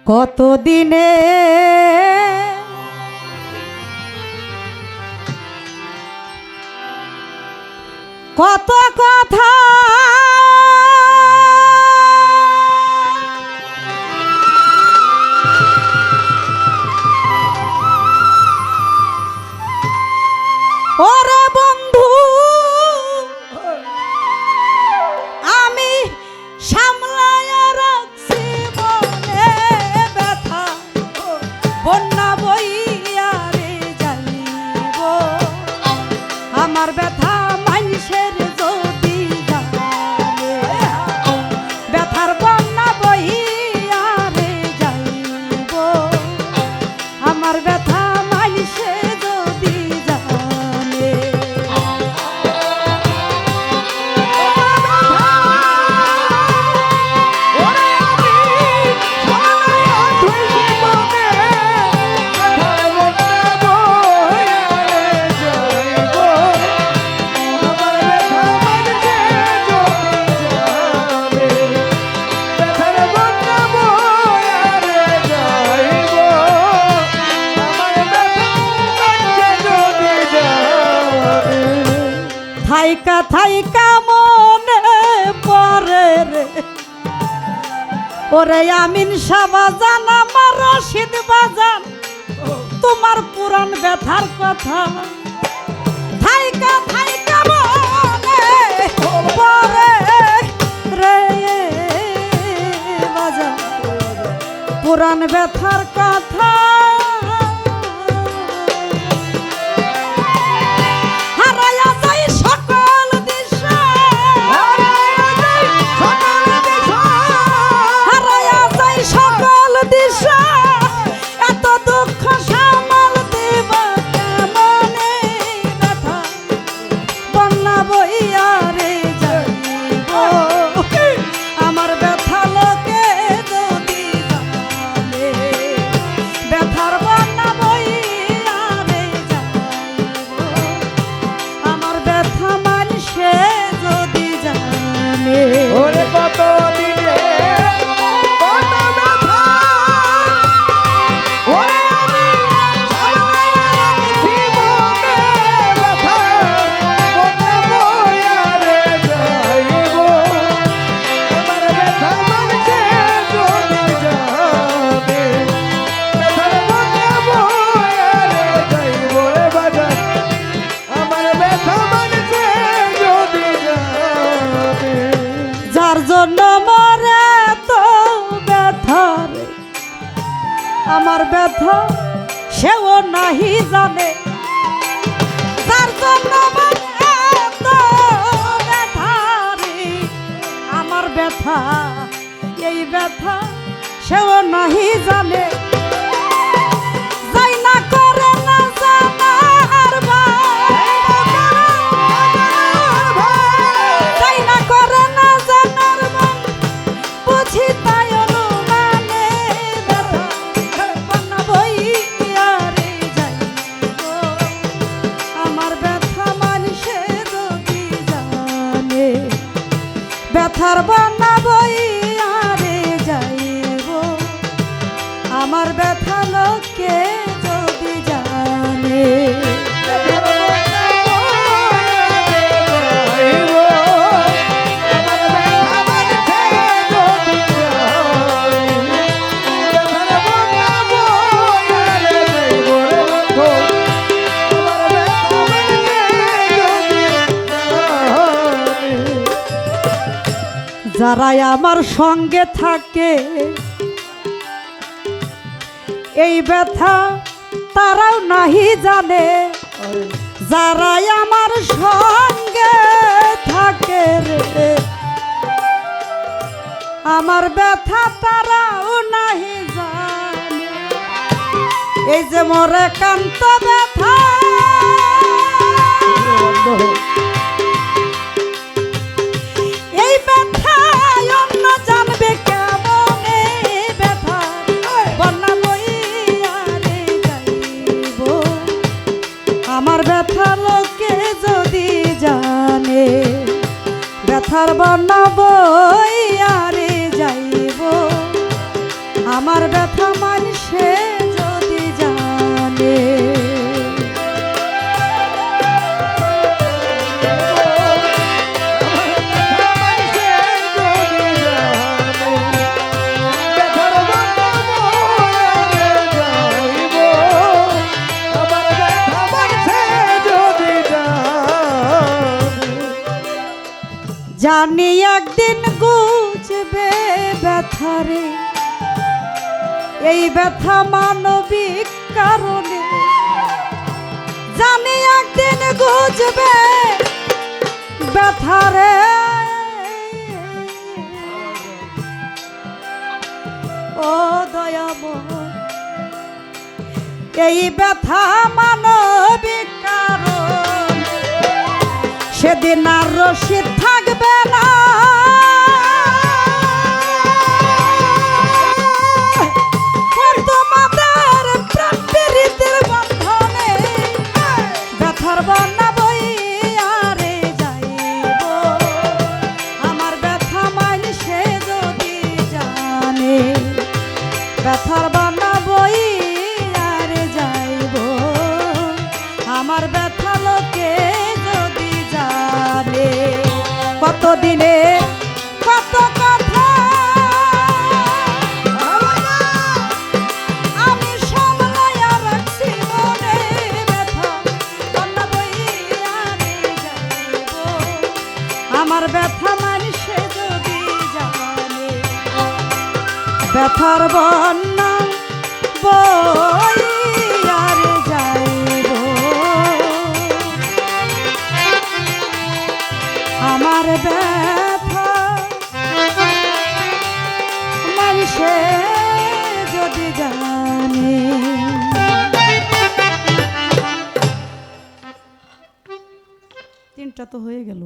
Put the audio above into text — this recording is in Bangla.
কতদিনে কত কথা ওরে বন্ধু আমি সামলায়া রাখছি মনে ব্যথা বন্যা বইয়া রে যাইব আমার ব্যথা মানুষের যদি জানে ব্যথার বন্যা বইয়া রে যাইব আমার ব্যথা মানুষে যদি জানে থাইকা থাইকা মনে পরে রে ওরে আমিন শাহ বাজান আমার রশিদ বাজান তোমার পুরান ব্যথার কথা থাইকা থাইকা মনে পরে রে বাজান পুরান ব্যথার কথা আমার ব্যথা সেও নাহি জানে যার জন্য ব্যথা রে আমার ব্যথা এই ব্যথা সেও নাহি জানে যাই না করে না জানার যাই না করে না জানার বুঝি তাই ব্যথার বন্যা বইয়া রে যাইব আমার ব্যথা লোকে যদি জানে যারাই আমার সঙ্গে থাকে এই ব্যথা তারাও নাহি জানে যারাই আমার সঙ্গে থাকে রে আমার ব্যথা তারাও নাহি জানে এই যে মোর একান্ত ব্যথা আমার ব্যথা লোকে যদি জানে ব্যথার বন্যা বইয়া রে যাইব আমার ব্যথা জানি একদিন গুজবে ব্যথারে, এই ব্যথা মানবিক কারণে। জানি একদিন গুজবে ব্যথারে, ও দয়াময় এই ব্যথা মানবিক কারণ। সেদিন আর রশিদ থাকবে না, তোমাদের প্রেম প্রীতির বন্ধনে ব্যথার বন্যা বইয়ারে যাইব। আমার ব্যথা মানুষে যদি জানে, ব্যথার বন্যা বইয়ারে যাইব। আমার ব্যথা লোকে যদি জানে, কতদিনে কত কথা আমি সামলাইয়া রাখছি মনে। ব্যথা বন্যা বইয়ারে যাইব। আমার ব্যথা মানুষে যদি জানে, ব্যথার বন্যা বইয়ারে যাইব। আমার ব্যথা মানুষে যদি জানে। তিনটা তো হয়ে গেল।